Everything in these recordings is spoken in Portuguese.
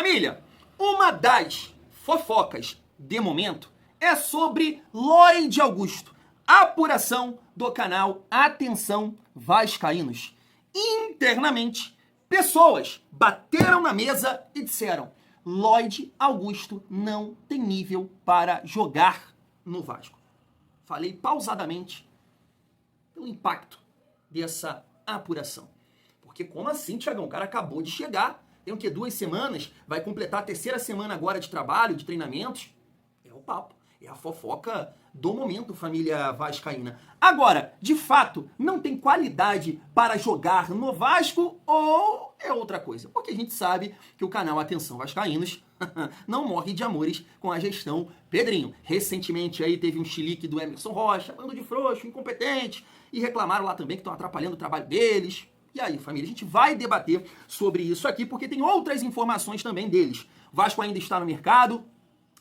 Família, uma das fofocas de momento é sobre Lloyd Augusto. Apuração do canal Atenção Vascaínos. Internamente, pessoas bateram na mesa e disseram: Lloyd Augusto não tem nível para jogar no Vasco. Falei pausadamente pelo impacto dessa apuração. Porque como assim, Thiagão? O cara acabou de chegar, tem o quê? 2 semanas, vai completar a 3ª semana agora de trabalho, de treinamentos. É o papo, é a fofoca do momento, família vascaína. Agora, de fato, não tem qualidade para jogar no Vasco ou é outra coisa? Porque a gente sabe que o canal Atenção Vascaínos não morre de amores com a gestão Pedrinho. Recentemente aí teve um chilique do Emerson Rocha, bando de frouxo, incompetente, e reclamaram lá também que estão atrapalhando o trabalho deles. E aí, família, a gente vai debater sobre isso aqui, porque tem outras informações também deles. O Vasco ainda está no mercado,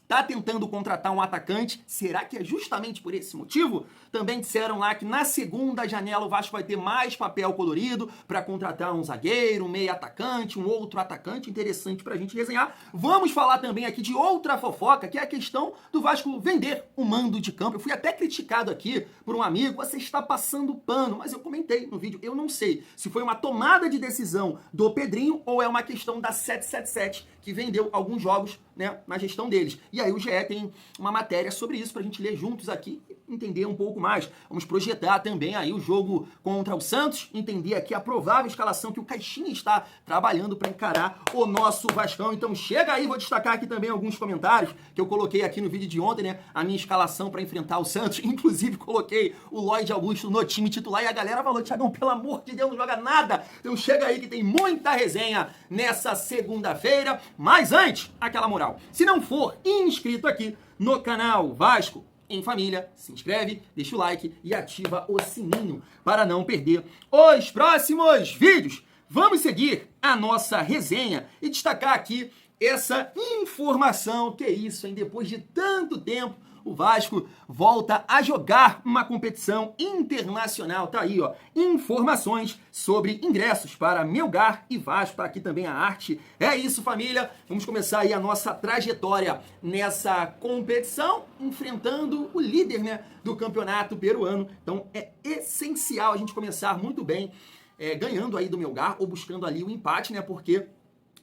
está tentando contratar um atacante. Será que é justamente por esse motivo? Também disseram lá que na segunda janela o Vasco vai ter mais papel colorido para contratar um zagueiro, um meio atacante, um outro atacante interessante para a gente resenhar. Vamos falar também aqui de outra fofoca, que é a questão do Vasco vender o mando de campo. Eu fui até criticado aqui por um amigo: você está passando pano, mas eu comentei no vídeo, eu não sei se foi uma tomada de decisão do Pedrinho ou é uma questão da 777, que vendeu alguns jogos, né, na gestão deles. E aí o GE tem uma matéria sobre isso pra gente ler juntos aqui e entender um pouco mais. Vamos projetar também aí o jogo contra o Santos, entender aqui a provável escalação que o Caixinha está trabalhando para encarar o nosso Vascão. Então chega aí, vou destacar aqui também alguns comentários que eu coloquei aqui no vídeo de ontem, né, a minha escalação para enfrentar o Santos. Inclusive coloquei o Lloyd Augusto no time titular e a galera falou: Thiagão, pelo amor de Deus, não joga nada. Então chega aí que tem muita resenha nessa segunda-feira. Mas antes, aquela moral. Se não for inscrito aqui no canal Vasco em Família, se inscreve, deixa o like e ativa o sininho para não perder os próximos vídeos. Vamos seguir a nossa resenha e destacar aqui essa informação. Que é isso, hein? Depois de tanto tempo, o Vasco volta a jogar uma competição internacional. Tá aí, ó, informações sobre ingressos para Melgar e Vasco. Tá aqui também a arte. É isso, família. Vamos começar aí a nossa trajetória nessa competição, enfrentando o líder, né, do campeonato peruano. Então é essencial a gente começar muito bem, ganhando aí do Melgar ou buscando ali o empate, né, porque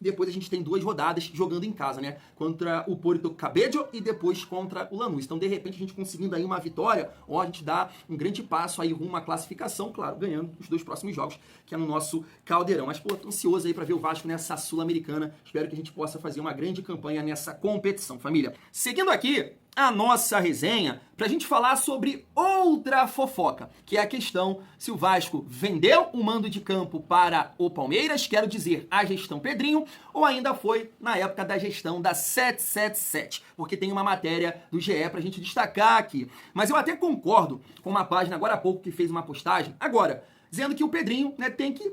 depois a gente tem 2 rodadas jogando em casa, né? Contra o Porto Cabello e depois contra o Lanús. Então, de repente, a gente conseguindo aí uma vitória, ó, a gente dá um grande passo aí rumo à classificação, claro, ganhando os 2 próximos jogos, que é no nosso Caldeirão. Mas, pô, tô ansioso aí pra ver o Vasco nessa Sul-Americana. Espero que a gente possa fazer uma grande campanha nessa competição, família. Seguindo aqui a nossa resenha, pra gente falar sobre outra fofoca, que é a questão se o Vasco vendeu o mando de campo para o Palmeiras, quero dizer, a gestão Pedrinho, ou ainda foi na época da gestão da 777, porque tem uma matéria do GE pra gente destacar aqui. Mas eu até concordo com uma página agora há pouco que fez uma postagem, agora, dizendo que o Pedrinho, né, tem que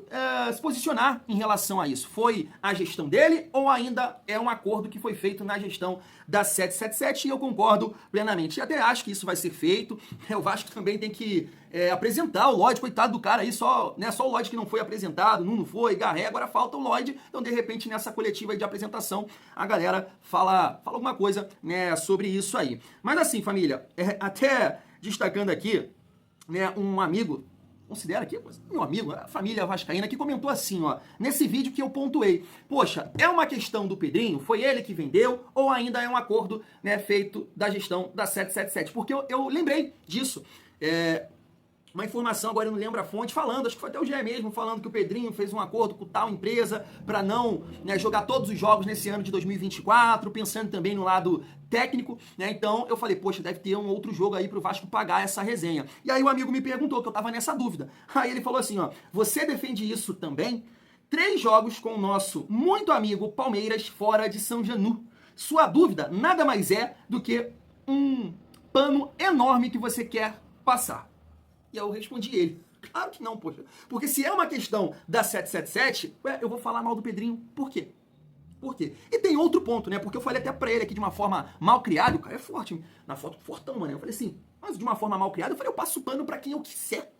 se posicionar em relação a isso. Foi a gestão dele ou ainda é um acordo que foi feito na gestão da 777? E eu concordo plenamente. E até acho que isso vai ser feito. O Vasco também tem que apresentar o Lloyd, coitado do cara aí, só o Lloyd que não foi apresentado, Nuno foi, Garré, agora falta o Lloyd. Então, de repente, nessa coletiva de apresentação, a galera fala alguma coisa, né, sobre isso aí. Mas assim, família, até destacando aqui, né, um amigo, considera aqui, meu amigo, a família vascaína, que comentou assim, ó, nesse vídeo que eu pontuei: poxa, é uma questão do Pedrinho? Foi ele que vendeu? Ou ainda é um acordo, né, feito da gestão da 777? Porque eu lembrei disso. Uma informação, agora eu não lembro a fonte, falando, acho que foi até o GE mesmo, falando que o Pedrinho fez um acordo com tal empresa para não, né, jogar todos os jogos nesse ano de 2024, pensando também no lado técnico, né? Então eu falei, poxa, deve ter um outro jogo aí pro Vasco pagar essa resenha. E aí o amigo me perguntou, que eu tava nessa dúvida. Aí ele falou assim, ó: você defende isso também? 3 jogos com o nosso muito amigo Palmeiras fora de São Janu. Sua dúvida nada mais é do que um pano enorme que você quer passar. E eu respondi ele: claro que não, poxa. Porque se é uma questão da 777, eu vou falar mal do Pedrinho. Por quê? Por quê? E tem outro ponto, né? Porque eu falei até pra ele aqui de uma forma mal criada, o cara é forte, na foto fortão, mano. Eu falei assim, mas de uma forma mal criada, eu falei, eu passo pano pra quem eu quiser.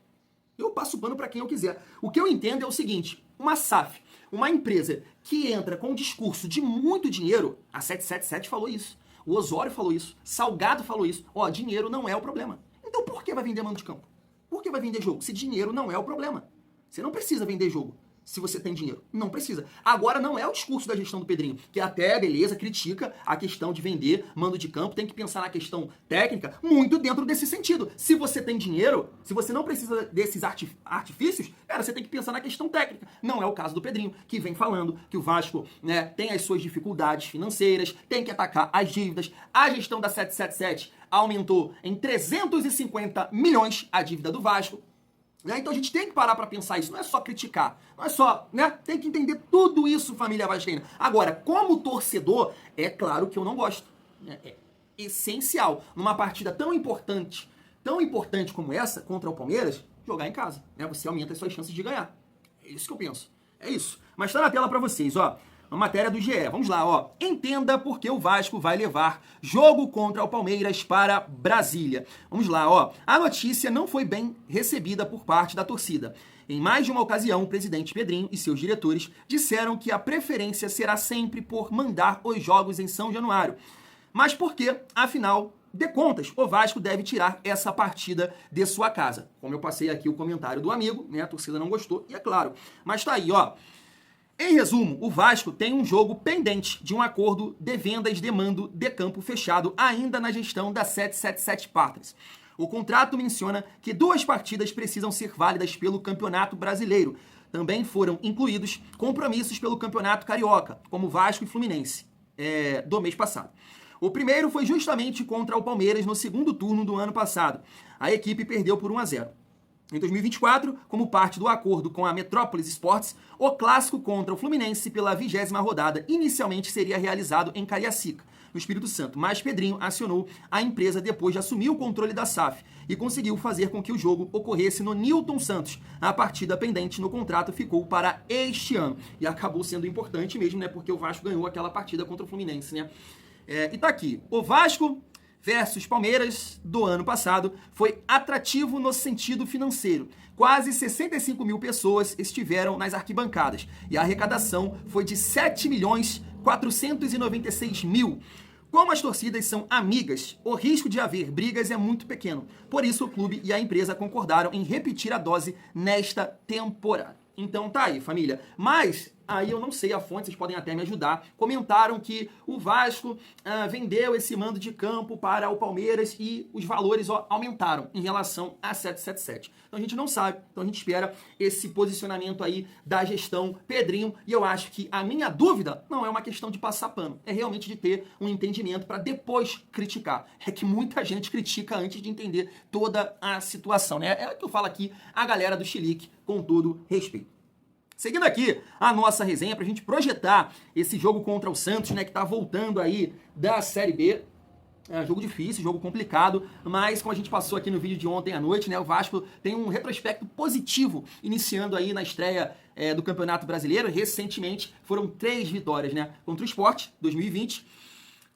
Eu passo pano para quem eu quiser. O que eu entendo é o seguinte, uma SAF, uma empresa que entra com um discurso de muito dinheiro, a 777 falou isso, o Osório falou isso, Salgado falou isso, ó, dinheiro não é o problema. Então por que vai vender mando de campo? Por que vai vender jogo? Se dinheiro não é o problema. Você não precisa vender jogo se você tem dinheiro. Não precisa. Agora não é o discurso da gestão do Pedrinho, que até, beleza, critica a questão de vender mando de campo, tem que pensar na questão técnica muito dentro desse sentido. Se você tem dinheiro, se você não precisa desses artifícios, cara, você tem que pensar na questão técnica. Não é o caso do Pedrinho, que vem falando que o Vasco, né, tem as suas dificuldades financeiras, tem que atacar as dívidas. A gestão da 777 aumentou em 350 milhões a dívida do Vasco. Então a gente tem que parar para pensar isso, não é só criticar, não é só, né? Tem que entender tudo isso, família vascaína. Agora, como torcedor, é claro que eu não gosto. Né? É essencial, numa partida tão importante como essa, contra o Palmeiras, jogar em casa. Né? Você aumenta as suas chances de ganhar. É isso que eu penso. É isso. Mas tá na tela para vocês, ó. Uma matéria do GE. Vamos lá, ó. Entenda por que o Vasco vai levar jogo contra o Palmeiras para Brasília. Vamos lá, ó. A notícia não foi bem recebida por parte da torcida. Em mais de uma ocasião, o presidente Pedrinho e seus diretores disseram que a preferência será sempre por mandar os jogos em São Januário. Mas por que, afinal de contas, o Vasco deve tirar essa partida de sua casa? Como eu passei aqui o comentário do amigo, né? A torcida não gostou, e é claro. Mas tá aí, ó. Em resumo, o Vasco tem um jogo pendente de um acordo de vendas de mando de campo fechado ainda na gestão da 777 Partners. O contrato menciona que 2 partidas precisam ser válidas pelo Campeonato Brasileiro. Também foram incluídos compromissos pelo Campeonato Carioca, como Vasco e Fluminense, do mês passado. O primeiro foi justamente contra o Palmeiras no segundo turno do ano passado. A equipe perdeu por 1-0. Em 2024, como parte do acordo com a Metrópolis Sports, o clássico contra o Fluminense pela 20ª rodada inicialmente seria realizado em Cariacica, no Espírito Santo, mas Pedrinho acionou a empresa depois de assumir o controle da SAF e conseguiu fazer com que o jogo ocorresse no Newton Santos. A partida pendente no contrato ficou para este ano e acabou sendo importante mesmo, né, porque o Vasco ganhou aquela partida contra o Fluminense, né? E tá aqui, o Vasco versus Palmeiras do ano passado foi atrativo no sentido financeiro. Quase 65 mil pessoas estiveram nas arquibancadas e a arrecadação foi de 7.496.000. Como as torcidas são amigas, o risco de haver brigas é muito pequeno. Por isso, o clube e a empresa concordaram em repetir a dose nesta temporada. Então tá aí, família. Mas aí eu não sei a fonte, vocês podem até me ajudar. Comentaram que o Vasco vendeu esse mando de campo para o Palmeiras e os valores aumentaram em relação a 777. Então a gente não sabe, então a gente espera esse posicionamento aí da gestão Pedrinho. E eu acho que a minha dúvida não é uma questão de passar pano, é realmente de ter um entendimento para depois criticar. É que muita gente critica antes de entender toda a situação, né? É o que eu falo aqui, a galera do Chilique, com todo respeito. Seguindo aqui a nossa resenha para a gente projetar esse jogo contra o Santos, né, que está voltando aí da Série B. É um jogo difícil, jogo complicado, mas como a gente passou aqui no vídeo de ontem à noite, né, o Vasco tem um retrospecto positivo iniciando aí na estreia do Campeonato Brasileiro. Recentemente foram 3 vitórias, né, contra o Sport, 2020,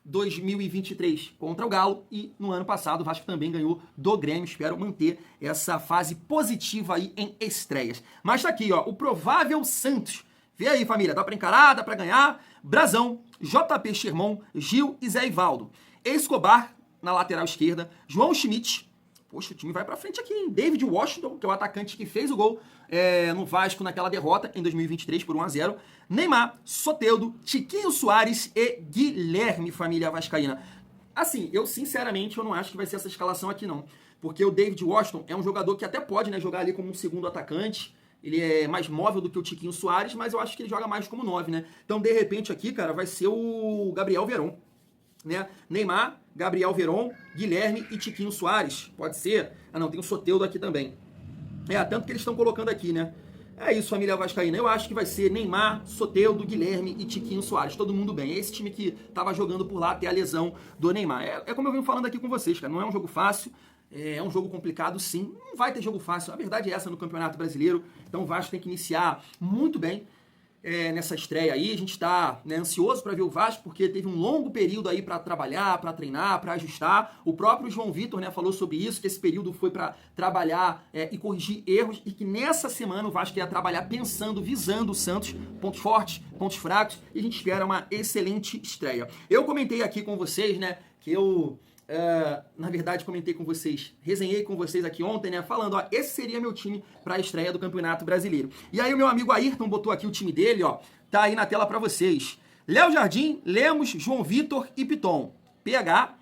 2023 contra o Galo e no ano passado o Vasco também ganhou do Grêmio. Espero manter essa fase positiva aí em estreias. Mas tá aqui, ó, o provável Santos. Vê aí, família, dá pra encarar, dá pra ganhar. Brazão, JP Sherman, Gil e Zé Ivaldo. Escobar na lateral esquerda, João Schmidt. Poxa, o time vai pra frente aqui, hein? David Washington, que é o atacante que fez o gol no Vasco naquela derrota em 2023 por 1-0. Neymar, Soteldo, Tiquinho Soares e Guilherme, família vascaína. Assim, eu sinceramente eu não acho que vai ser essa escalação aqui não. Porque o David Washington é um jogador que até pode, né, jogar ali como um segundo atacante. Ele é mais móvel do que o Tiquinho Soares, mas eu acho que ele joga mais como 9, né? Então, de repente, aqui, cara, vai ser o Gabriel Veron. Né? Neymar, Gabriel Veron, Guilherme e Tiquinho Soares. Pode ser? Ah, não, tem o Soteldo aqui também. Tanto que eles estão colocando aqui, né? É isso, família vascaína. Eu acho que vai ser Neymar, Soteldo, Guilherme e Tiquinho Soares. Todo mundo bem. É esse time que tava jogando por lá até a lesão do Neymar. É como eu venho falando aqui com vocês, cara. Não é um jogo fácil. É um jogo complicado, sim. Não vai ter jogo fácil. A verdade é essa no Campeonato Brasileiro. Então o Vasco tem que iniciar muito bem. nessa estreia aí. A gente está, né, ansioso para ver o Vasco, porque teve um longo período aí para trabalhar, para treinar, para ajustar. O próprio João Vitor, né, falou sobre isso, que esse período foi para trabalhar e corrigir erros, e que nessa semana o Vasco ia trabalhar pensando, visando o Santos, pontos fortes, pontos fracos, e a gente espera uma excelente estreia. Eu comentei aqui com vocês, né, que eu... na verdade, comentei com vocês, resenhei com vocês aqui ontem, né, falando, ó, esse seria meu time para a estreia do Campeonato Brasileiro. E aí o meu amigo Ayrton botou aqui o time dele, ó, tá aí na tela para vocês. Léo Jardim, Lemos, João Vitor e Piton. PH,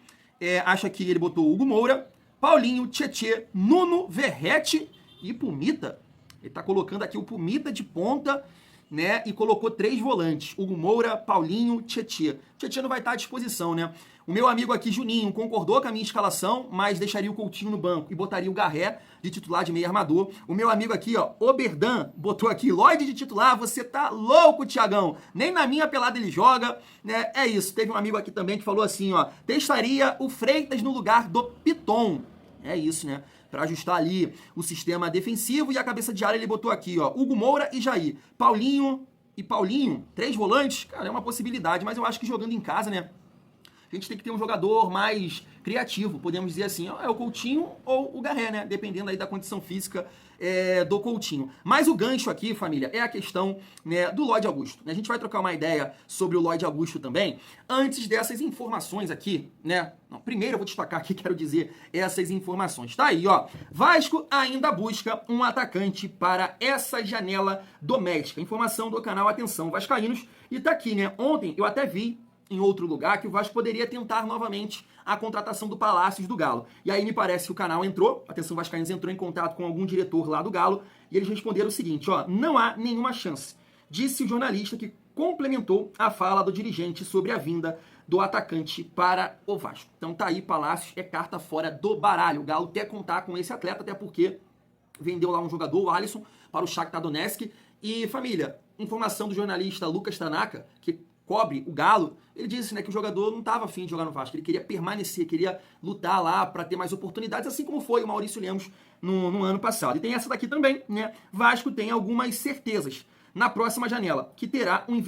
acha que ele botou Hugo Moura, Paulinho, Tietê, Nuno, Verrete e Pumita. Ele tá colocando aqui o Pumita de ponta, né, e colocou 3 volantes, Hugo Moura, Paulinho, Tietê. Tietê não vai estar à disposição, né? O meu amigo aqui, Juninho, concordou com a minha escalação, mas deixaria o Coutinho no banco e botaria o Garré de titular de meio armador. O meu amigo aqui, ó, Oberdan, botou aqui, Lloyd de titular, você tá louco, Thiagão. Nem na minha pelada ele joga, né? É isso. Teve um amigo aqui também que falou assim, ó, testaria o Freitas no lugar do Piton. É isso, né? Para ajustar ali o sistema defensivo, e a cabeça de área ele botou aqui, ó, Hugo Moura e Jair. Paulinho, 3 volantes, cara, é uma possibilidade, mas eu acho que jogando em casa, né? A gente tem que ter um jogador mais criativo, podemos dizer assim, é o Coutinho ou o Garré, né? Dependendo aí da condição física do Coutinho. Mas o gancho aqui, família, é a questão, né, do Lloyd Augusto. A gente vai trocar uma ideia sobre o Lloyd Augusto também, antes dessas informações aqui, né? Não, primeiro eu vou destacar aqui, quero dizer, essas informações. Tá aí, ó. Vasco ainda busca um atacante para essa janela doméstica. Informação do canal Atenção Vascaínos. E tá aqui, né? Ontem eu até vi em outro lugar que o Vasco poderia tentar novamente a contratação do Palácios do Galo. E aí me parece que o canal entrou, Atenção Vascaínos entrou em contato com algum diretor lá do Galo, e eles responderam o seguinte, ó, não há nenhuma chance, disse o jornalista que complementou a fala do dirigente sobre a vinda do atacante para o Vasco. Então tá aí, Palácios é carta fora do baralho. O Galo quer contar com esse atleta, até porque vendeu lá um jogador, o Alisson, para o Shakhtar Donetsk. E família, informação do jornalista Lucas Tanaka, que cobre o Galo, ele disse, né, que o jogador não estava afim de jogar no Vasco, ele queria permanecer, queria lutar lá para ter mais oportunidades, assim como foi o Maurício Lemos no ano passado. E tem essa daqui também, né? Vasco tem algumas certezas na próxima janela, que terá um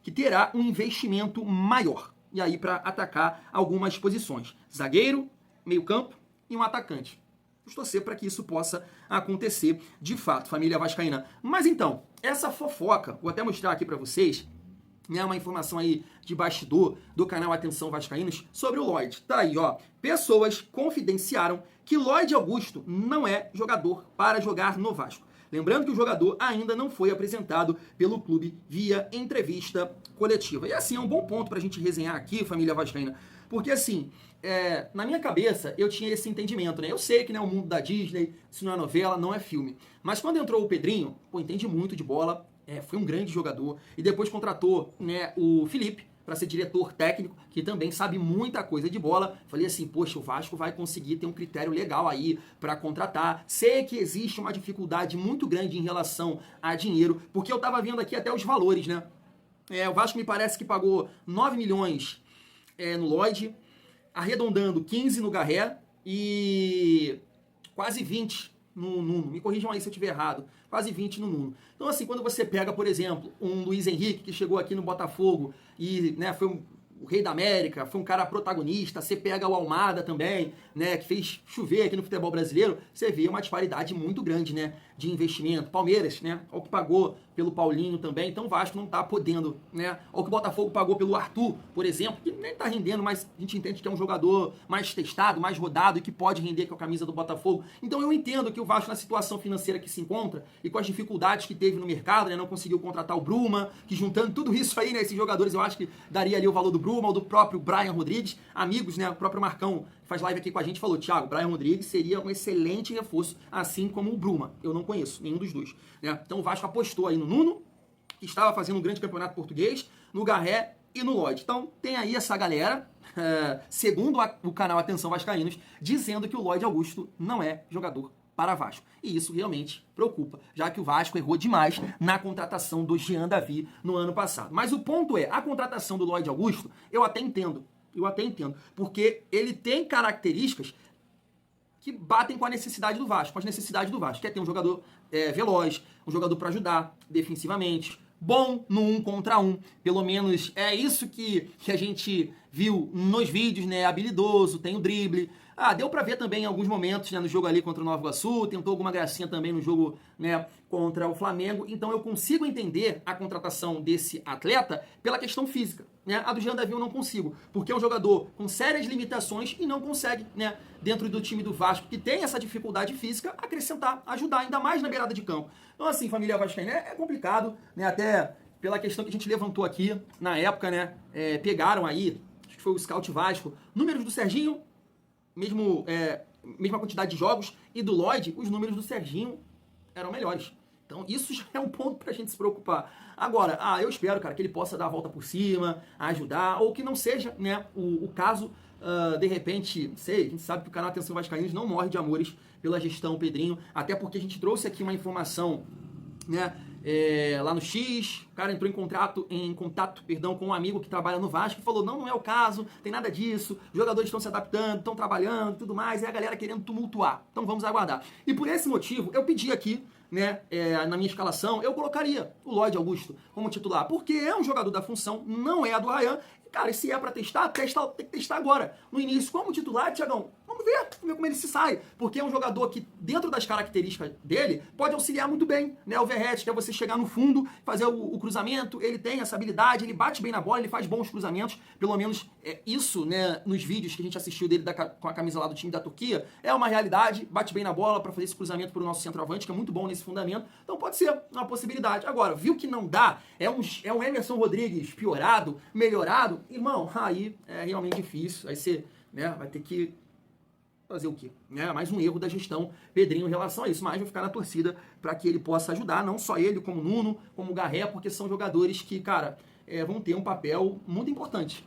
que terá um investimento maior. E aí para atacar algumas posições. Zagueiro, meio-campo e um atacante. Vamos torcer para que isso possa acontecer de fato, família vascaína. Mas então, essa fofoca, vou até mostrar aqui para vocês, né, uma informação aí de bastidor do canal Atenção Vascaínos sobre o Lloyd. Tá aí, ó. Pessoas confidenciaram que Lloyd Augusto não é jogador para jogar no Vasco. Lembrando que o jogador ainda não foi apresentado pelo clube via entrevista coletiva. E assim, é um bom ponto para a gente resenhar aqui, família vascaína, porque assim, na minha cabeça eu tinha esse entendimento, né? Eu sei que, né, o mundo da Disney, isso não é novela, não é filme. Mas quando entrou o Pedrinho, pô, entende muito de bola, foi um grande jogador, e depois contratou, né, o Felipe para ser diretor técnico, que também sabe muita coisa de bola. Falei assim, poxa, o Vasco vai conseguir ter um critério legal aí para contratar. Sei que existe uma dificuldade muito grande em relação a dinheiro, porque eu tava vendo aqui até os valores, né? O Vasco me parece que pagou 9 milhões no Lloyd, arredondando 15 no Garré e quase 20 no Nuno. Me corrijam aí se eu estiver errado. Quase 20 no Nuno. Então, assim, quando você pega, por exemplo, um Luiz Henrique, que chegou aqui no Botafogo e, né, foi o rei da América, foi um cara protagonista, você pega o Almada também, né, que fez chover aqui no futebol brasileiro, você vê uma disparidade muito grande, né, de investimento. Palmeiras, né, o que pagou pelo Paulinho também, então o Vasco não tá podendo, né, o que o Botafogo pagou pelo Arthur, por exemplo, que nem tá rendendo, mas a gente entende que é um jogador mais testado, mais rodado e que pode render com a camisa do Botafogo. Então eu entendo que o Vasco, na situação financeira que se encontra e com as dificuldades que teve no mercado, né, não conseguiu contratar o Bruma, que juntando tudo isso aí, né, esses jogadores, eu acho que daria ali o valor do Bruma ou do próprio Brian Rodrigues, amigos, né, o próprio Marcão faz live aqui com a gente, falou, Thiago, Brian Rodrigues seria um excelente reforço, assim como o Bruma. Eu não conheço nenhum dos dois, né? Então o Vasco apostou aí no Nuno, que estava fazendo um grande campeonato português, no Garré e no Lloyd. Então tem aí essa galera, segundo o canal Atenção Vascaínos, dizendo que o Lloyd Augusto não é jogador para Vasco. E isso realmente preocupa, já que o Vasco errou demais na contratação do Jean Davi no ano passado. Mas o ponto é, a contratação do Lloyd Augusto, eu até entendo, porque ele tem características que batem com a necessidade do Vasco, com as necessidades do Vasco. Quer ter um jogador veloz, um jogador para ajudar defensivamente, bom no 1 contra 1. Pelo menos é isso que a gente viu nos vídeos, né? Habilidoso, tem o drible. Deu pra ver também em alguns momentos, né, no jogo ali contra o Nova Iguaçu, tentou alguma gracinha também no jogo, né, contra o Flamengo. Então eu consigo entender a contratação desse atleta pela questão física, né? A do Jean Davi eu não consigo, porque é um jogador com sérias limitações e não consegue, né, dentro do time do Vasco, que tem essa dificuldade física, acrescentar, ajudar, ainda mais na beirada de campo. Então assim, família vascaína, é complicado, né, até pela questão que a gente levantou aqui na época, né, pegaram aí, acho que foi o Scout Vasco, números do Serginho, mesma quantidade de jogos, e do Lloyd, os números do Serginho eram melhores. Então isso já é um ponto pra gente se preocupar. Agora, eu espero, cara, que ele possa dar a volta por cima, ajudar, ou que não seja, né, o caso, de repente, a gente sabe que o canal Atenção Vascaínos não morre de amores pela gestão Pedrinho, até porque a gente trouxe aqui uma informação, né, lá no X, o cara entrou em contato com um amigo que trabalha no Vasco e falou, não é o caso, tem nada disso, os jogadores estão se adaptando, estão trabalhando, tudo mais, e a galera querendo tumultuar. Então vamos aguardar. E por esse motivo, eu pedi aqui, né, na minha escalação, eu colocaria o Lloyd Augusto como titular, porque é um jogador da função, não é a do Ryan. Cara, e se é pra testar, tem que testar agora. No início, como titular, Thiagão, vamos ver como ele se sai. Porque é um jogador que, dentro das características dele, pode auxiliar muito bem, né? O Verratti, que é você chegar no fundo, fazer o cruzamento, ele tem essa habilidade, ele bate bem na bola, ele faz bons cruzamentos. Pelo menos isso, né, nos vídeos que a gente assistiu dele com a camisa lá do time da Turquia, é uma realidade, bate bem na bola pra fazer esse cruzamento pro nosso centroavante, que é muito bom nesse fundamento. Então pode ser uma possibilidade. Agora, viu que não dá, é um Emerson Rodrigues piorado, melhorado, irmão, aí é realmente difícil. Aí você, né, vai ter que fazer o quê? Mais um erro da gestão Pedrinho em relação a isso. Mas vou ficar na torcida para que ele possa ajudar, não só ele, como o Nuno, como o Garré, porque são jogadores que, cara, vão ter um papel muito importante,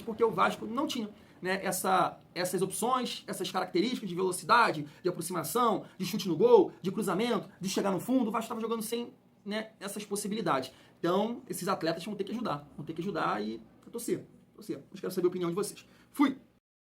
porque o Vasco não tinha, né, essas opções, essas características de velocidade, de aproximação, de chute no gol, de cruzamento, de chegar no fundo. O Vasco estava jogando sem, né, essas possibilidades. Então, esses atletas vão ter que ajudar e torcer. Mas quero saber a opinião de vocês. Fui!